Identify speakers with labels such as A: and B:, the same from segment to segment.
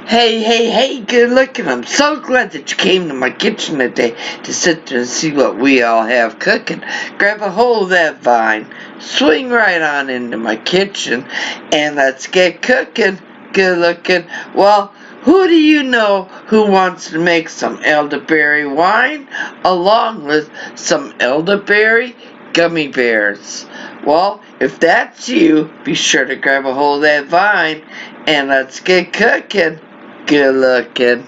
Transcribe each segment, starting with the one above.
A: Hey, good looking. I'm so glad that you came to my kitchen today to sit there and see what we all have cooking. Grab a hold of that vine, swing right on into my kitchen, and let's get cooking. Good looking. Well, who do you know who wants to make some elderberry wine along with some elderberry gummy bears? Well, if that's you, be sure to grab a hold of that vine and let's get cooking. Good looking.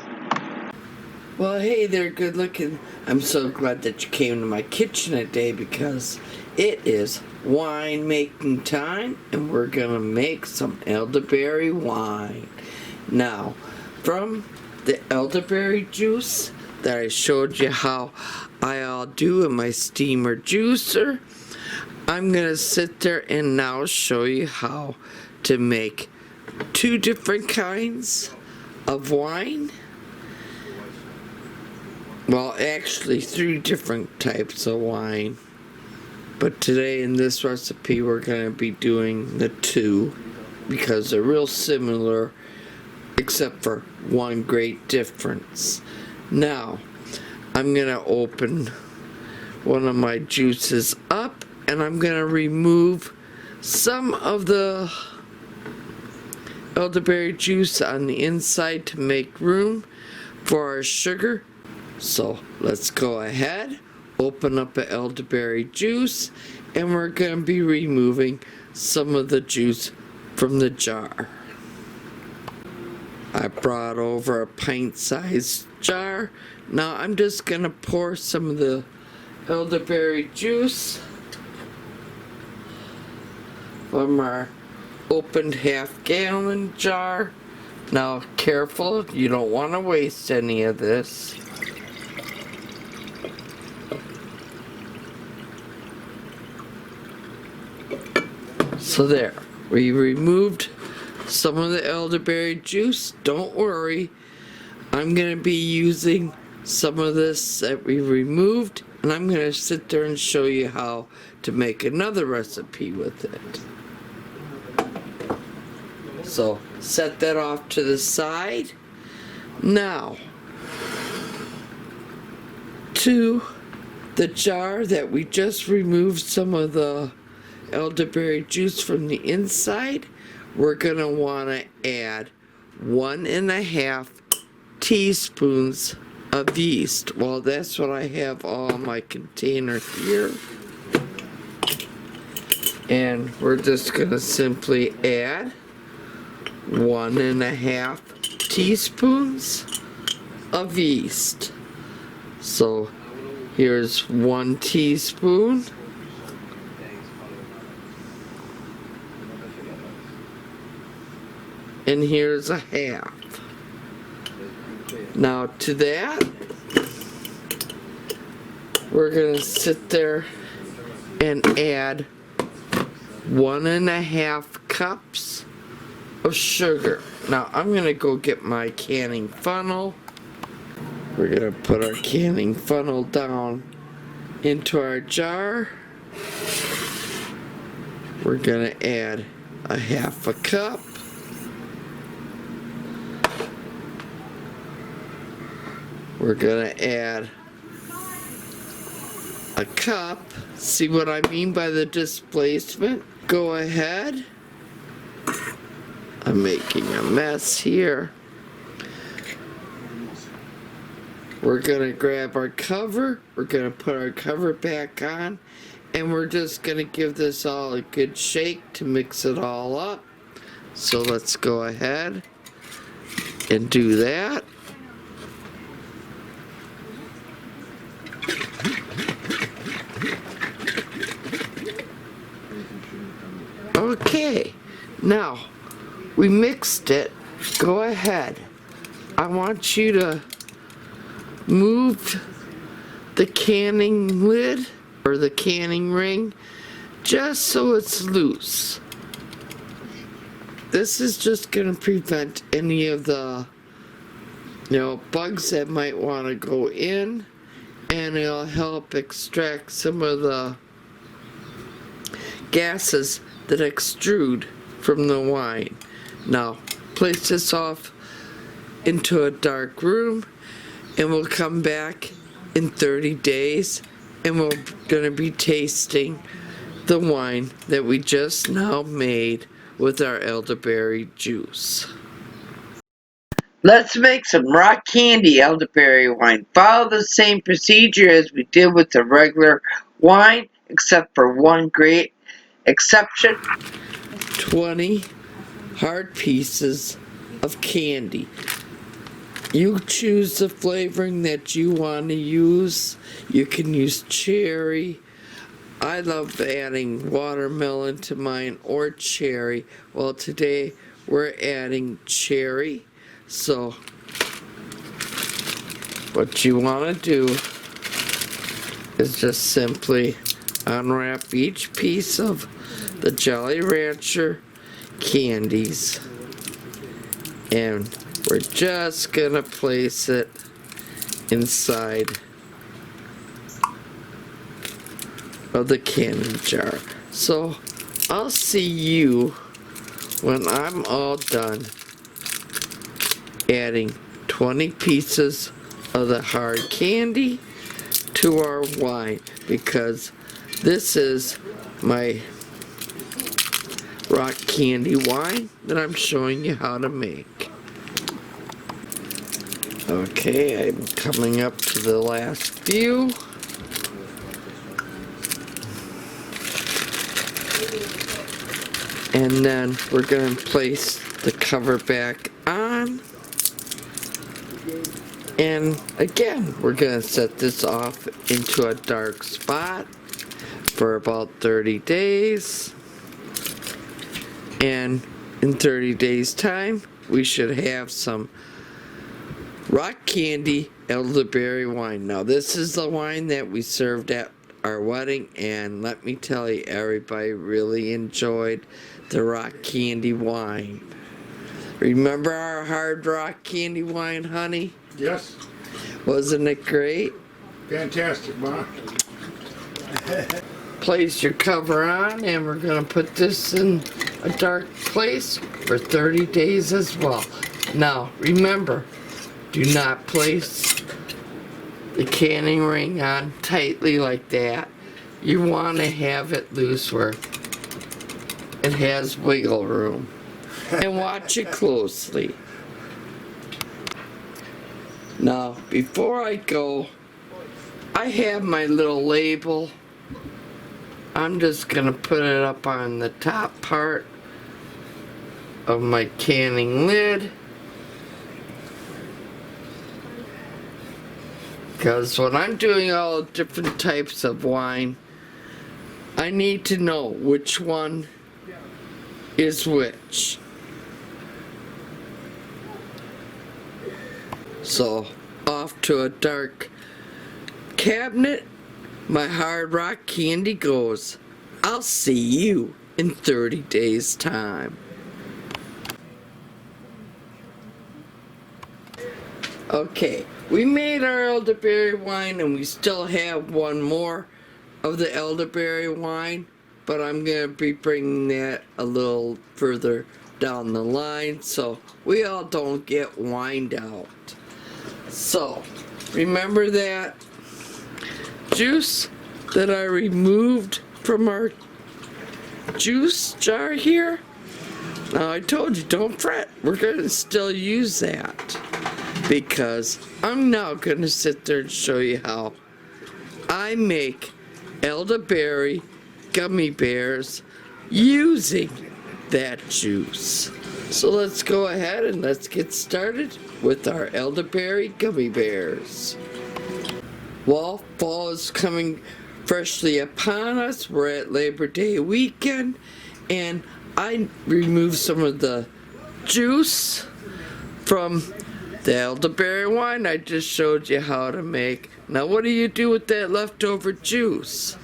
A: Well, hey there, good looking. I'm so glad that you came to my kitchen today because it is wine making time and we're gonna make some elderberry wine. Now, from the elderberry juice that I showed you how I'll do in my steamer juicer, I'm gonna sit there and now show you how to make two different kinds of wine. Well, actually 3 different types of wine, but today in this recipe we're going to be doing the 2 because they're real similar except for one great difference. Now I'm going to open one of my juices up and I'm going to remove some of the elderberry juice on the inside to make room for our sugar. So let's go ahead, open up the elderberry juice, and we're going to be removing some of the juice from the jar. I brought over a pint-sized jar. Now I'm just going to pour some of the elderberry juice from our opened half-gallon jar. Now careful, you don't want to waste any of this. So there, we removed some of the elderberry juice. Don't worry, I'm going to be using some of this that we removed, and I'm going to sit there and show you how to make another recipe with it. So set that off to the side. Now, to the jar that we just removed some of the elderberry juice from the inside, we're going to want to add 1.5 teaspoons of yeast. Well, that's what I have all in my container here. And we're just going to simply add 1.5 teaspoons of yeast. So here's 1 teaspoon. And here's a half. Now to that, we're going to sit there and add 1.5 cups of sugar. Now I'm going to go get my canning funnel. We're going to put our canning funnel down into our jar. We're going to add 1/2 cup. We're going to add a cup. See what I mean by the displacement? Go ahead. I'm making a mess here. We're going to grab our cover. We're going to put our cover back on. And we're just going to give this all a good shake to mix it all up. So let's go ahead and do that. Okay, now we mixed it. Go ahead. I want you to move the canning lid or the canning ring just so it's loose. This is just going to prevent any of the bugs that might want to go in, and it'll help extract some of the gases that extrude from the wine. Now place this off into a dark room, and we'll come back in 30 days, and we're gonna be tasting the wine that we just now made with our elderberry juice. Let's make some rock candy elderberry wine. Follow the same procedure as we did with the regular wine, except for one great exception. 20 hard pieces of candy. You choose the flavoring that you want to use. You can use cherry. I love adding watermelon to mine, or cherry. Well, today we're adding cherry. So what you want to do is just simply unwrap each piece of the Jolly Rancher candies, and we're just gonna place it inside of the candy jar. So I'll see you when I'm all done adding 20 pieces of the hard candy to our wine, because this is my rock candy wine that I'm showing you how to make. Okay, I'm coming up to the last few. And then we're going to place the cover back on. And again, we're going to set this off into a dark spot for about 30 days. And in 30 days time, we should have some rock candy elderberry wine. Now, this is the wine that we served at our wedding, and let me tell you, everybody really enjoyed the rock candy wine. Remember our hard rock candy wine, honey?
B: Yes.
A: Wasn't it great?
B: Fantastic, Mom.
A: Place your cover on, and we're going to put this in a dark place for 30 days as well. Now, remember, do not place the canning ring on tightly like that. You want to have it loose where it has wiggle room. And watch it closely. Now, before I go, I have my little label. I'm just going to put it up on the top part of my canning lid, because when I'm doing all different types of wine, I need to know which one is which. So, off to a dark cabinet my hard rock candy goes. I'll see you in 30 days time. Okay, we made our elderberry wine, and we still have one more of the elderberry wine, but I'm going to be bringing that a little further down the line so we all don't get wined out. So, remember that juice that I removed from our juice jar here? Now, I told you, don't fret. We're going to still use that, because I'm now going to sit there and show you how I make elderberry gummy bears using that juice. So let's go ahead and let's get started with our elderberry gummy bears. Well, fall is coming freshly upon us. We're at Labor Day weekend, and I removed some of the juice from the elderberry wine I just showed you how to make. Now, what do you do with that leftover juice?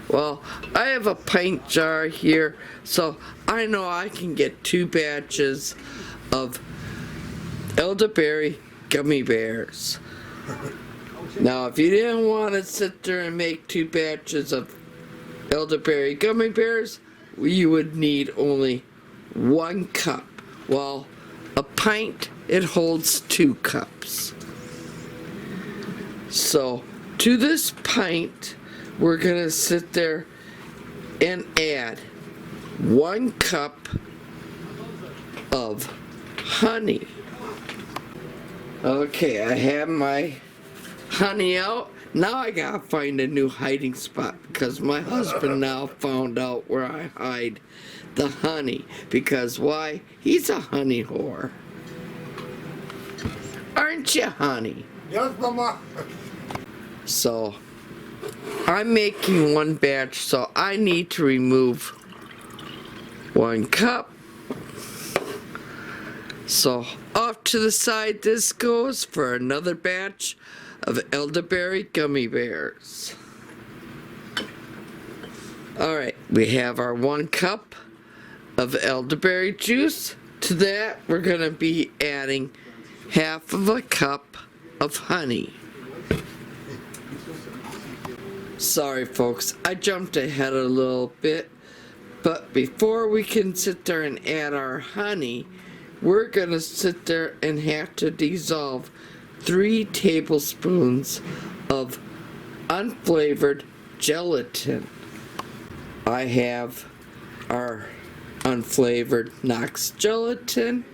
A: Well, I have a pint jar here, so I know I can get 2 batches of elderberry gummy bears. Now, if you didn't want to sit there and make 2 batches of elderberry gummy bears, you would need only 1 cup. Well, a pint it holds 2 cups. So to this pint, we're gonna sit there and add 1 cup of honey. Okay, I have my honey out. Now I gotta find a new hiding spot because my husband now found out where I hide the honey. Because why? He's a honey whore. Aren't you, honey?
B: Yes, Mama.
A: So, I'm making 1 batch, so I need to remove 1 cup. So, off to the side this goes for another batch of elderberry gummy bears. Alright, we have our 1 cup of elderberry juice. To that, we're going to be adding half of a cup of honey. Sorry folks, I jumped ahead a little bit, but before we can sit there and add our honey, we're gonna sit there and have to dissolve 3 tablespoons of unflavored gelatin. I have our unflavored Knox gelatin.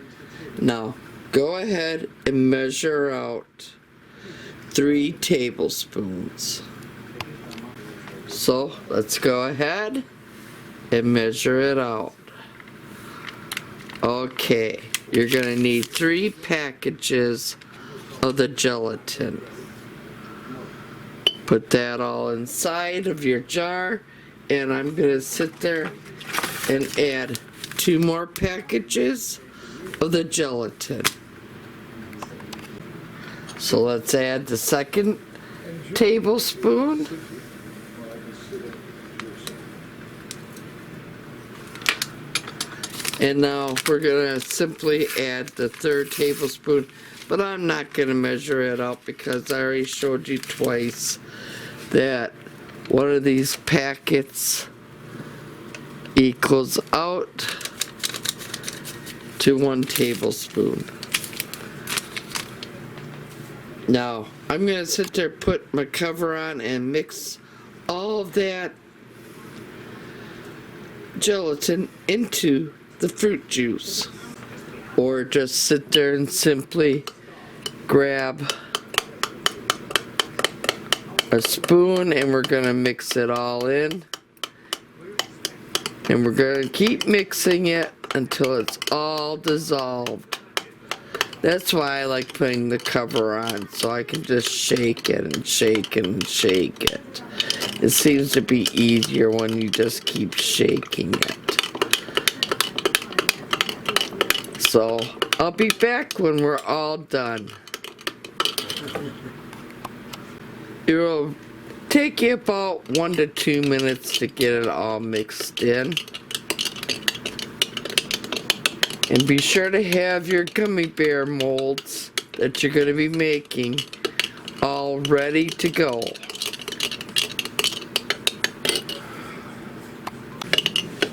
A: Now go ahead and measure out 3 tablespoons. So let's go ahead and measure it out. Okay, you're gonna need 3 packages of the gelatin. Put that all inside of your jar, and I'm gonna sit there and add 2 more packages of the gelatin. So let's add the 2nd tablespoon. And now we're gonna simply add the 3rd tablespoon, but I'm not gonna measure it out because I already showed you twice that one of these packets equals out to 1 tablespoon. Now I'm gonna sit there, put my cover on, and mix all of that gelatin into the fruit juice, or just sit there and simply grab a spoon and we're gonna mix it all in, and we're gonna keep mixing it until it's all dissolved. That's why I like putting the cover on, so I can just shake it and shake it and shake it. It seems to be easier when you just keep shaking it. So, I'll be back when we're all done. It'll take you about 1 to 2 minutes to get it all mixed in. And be sure to have your gummy bear molds that you're going to be making all ready to go.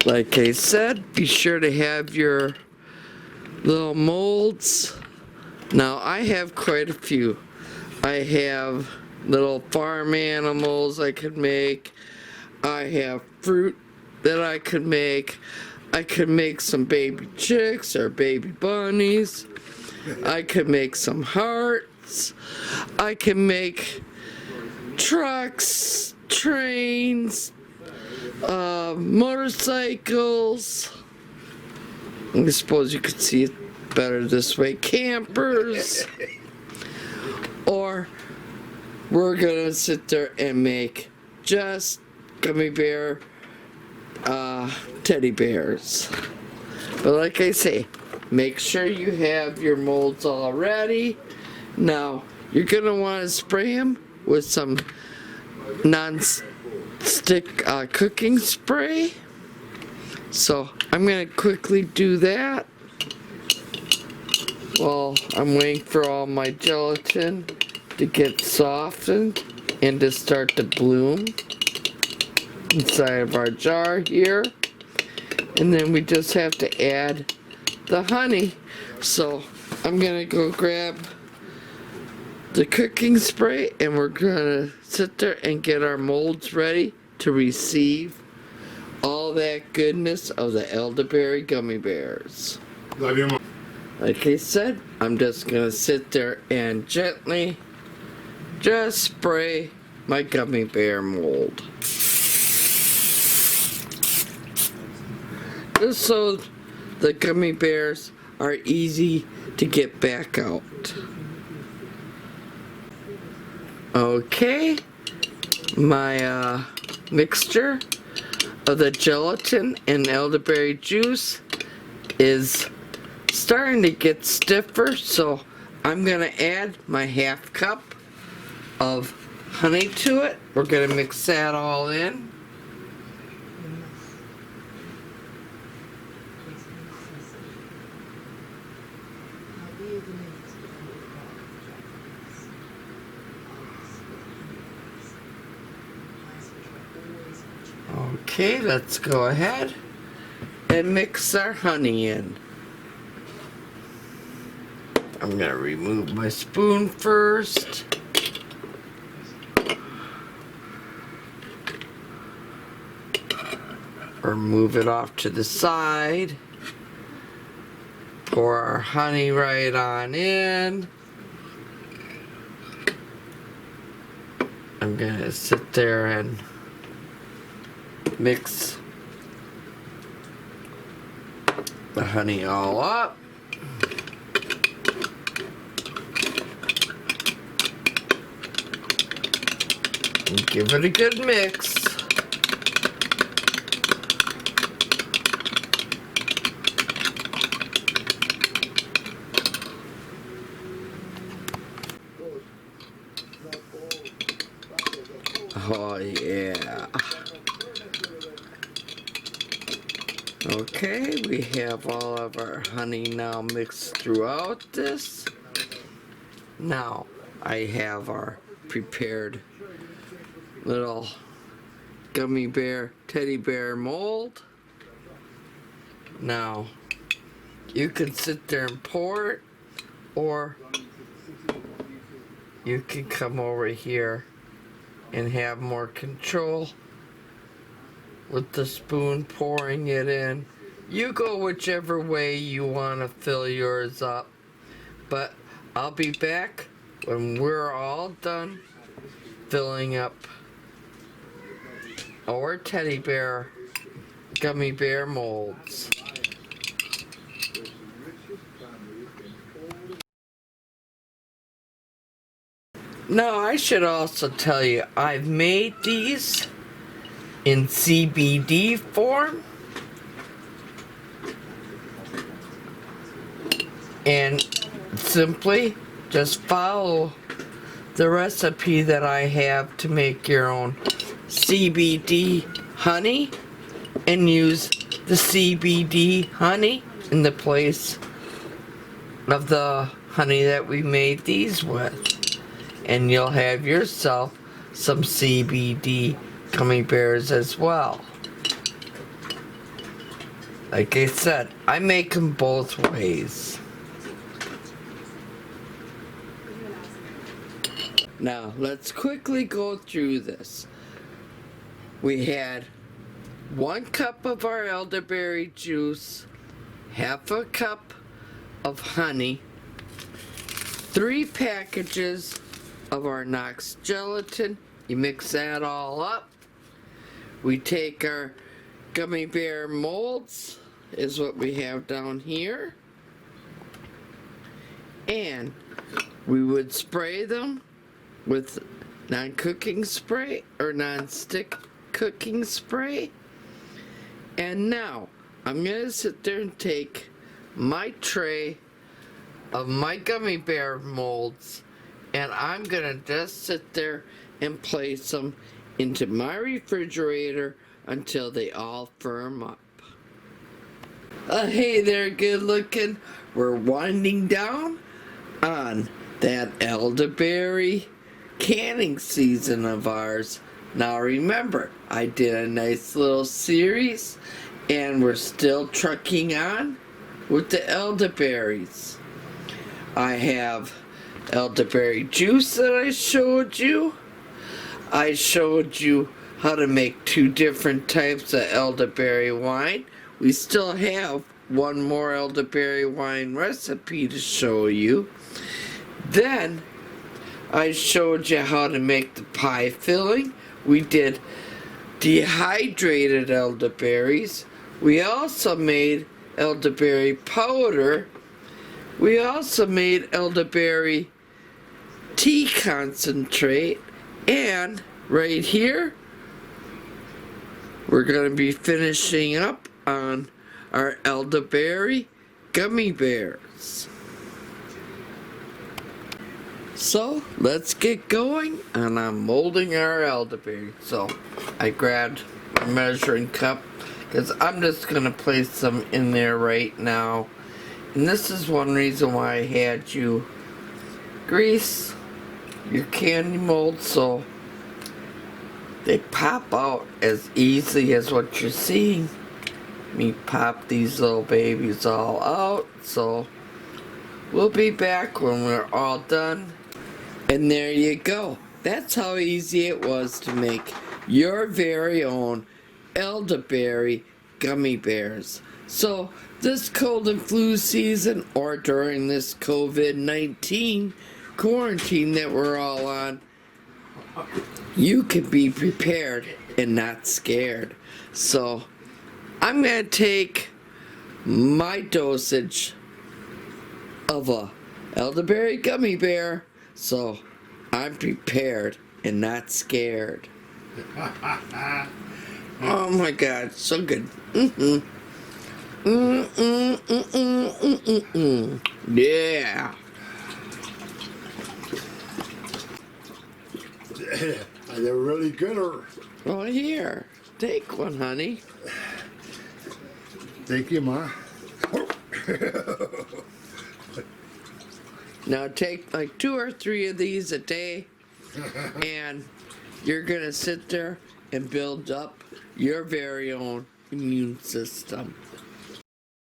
A: Like I said, be sure to have your little molds. Now I have quite a few. I have little farm animals I could make. I have fruit that I could make. I could make some baby chicks or baby bunnies. I could make some hearts. I can make trucks, trains, motorcycles. I suppose you could see it better this way. Campers. Or we're gonna sit there and make just gummy bear teddy bears. But like I say, make sure you have your molds all ready. Now you're gonna want to spray them with some non-stick cooking spray. So I'm gonna quickly do that while I'm waiting for all my gelatin to get softened and to start to bloom inside of our jar here. And then we just have to add the honey. So I'm gonna go grab the cooking spray and we're gonna sit there and get our molds ready to receive all that goodness of the elderberry gummy bears.
B: Love you, Mom.
A: Like I said, I'm just gonna sit there and gently just spray my gummy bear mold. Just so the gummy bears are easy to get back out. Okay, my mixture of the gelatin and elderberry juice is starting to get stiffer, so I'm gonna add my half cup of honey to it. We're gonna mix that all in. Okay, let's go ahead and mix our honey in. I'm gonna remove my spoon first. Or move it off to the side. Pour our honey right on in. I'm gonna sit there and mix the honey all up. And give it a good mix. Oh yeah. Okay, we have all of our honey now mixed throughout this. Now I have our prepared little gummy bear, teddy bear mold. Now you can sit there and pour it, or you can come over here and have more control with the spoon pouring it in. You go whichever way you want to fill yours up, but I'll be back when we're all done filling up our teddy bear gummy bear molds. Now I should also tell you, I've made these in CBD form, and simply just follow the recipe that I have to make your own CBD honey and use the CBD honey in the place of the honey that we made these with, and you'll have yourself some CBD gummy bears as well. Like I said, I make them both ways. Now let's quickly go through this. We had 1 cup of our elderberry juice, half a cup of honey, 3 packages of our Knox gelatin. You mix that all up. We take our gummy bear molds, is what we have down here, and we would spray them with non-cooking spray or non-stick cooking spray. And now I'm gonna sit there and take my tray of my gummy bear molds, and I'm gonna just sit there and place them into my refrigerator until they all firm up. Hey there, good looking. We're winding down on that elderberry canning season of ours. Now remember, I did a nice little series and we're still trucking on with the elderberries. I have elderberry juice that I showed you. I showed you how to make 2 different types of elderberry wine. We still have one more elderberry wine recipe to show you. Then I showed you how to make the pie filling. We did dehydrated elderberries. We also made elderberry powder. We also made elderberry tea concentrate. And right here, we're going to be finishing up on our elderberry gummy bears. So let's get going, and I'm molding our elderberry. So I grabbed a measuring cup because I'm just going to place some in there right now. And this is one reason why I had you grease your candy mold so they pop out as easily as what you're seeing me pop these little babies all out. So we'll be back when we're all done. And there you go. That's how easy it was to make your very own elderberry gummy bears. So this cold and flu season, or during this COVID-19 quarantine that we're all on, you can be prepared and not scared. So I'm going to take my dosage of a elderberry gummy bear, so I'm prepared and not scared. Oh my God, so good. Yeah.
B: They're really good.
A: Well, here, take one, honey.
B: Thank you, Ma.
A: Now take like 2 or 3 of these a day, and you're gonna sit there and build up your very own immune system.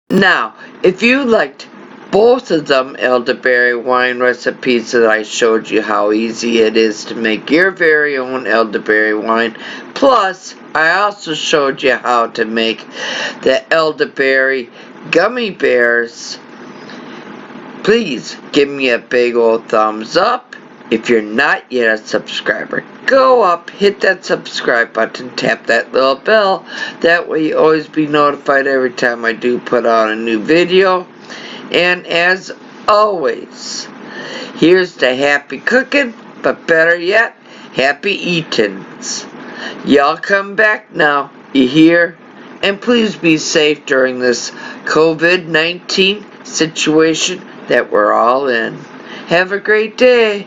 A: Now, if you liked both of them elderberry wine recipes that I showed you how easy it is to make your very own elderberry wine, plus I also showed you how to make the elderberry gummy bears, please give me a big old thumbs up. If you're not yet a subscriber, go up, hit that subscribe button, tap that little bell. That way you always be notified every time I do put out a new video. And as always, here's to happy cooking, but better yet, happy eatins. Y'all come back now, you hear? And please be safe during this COVID-19 situation that we're all in. Have a great day.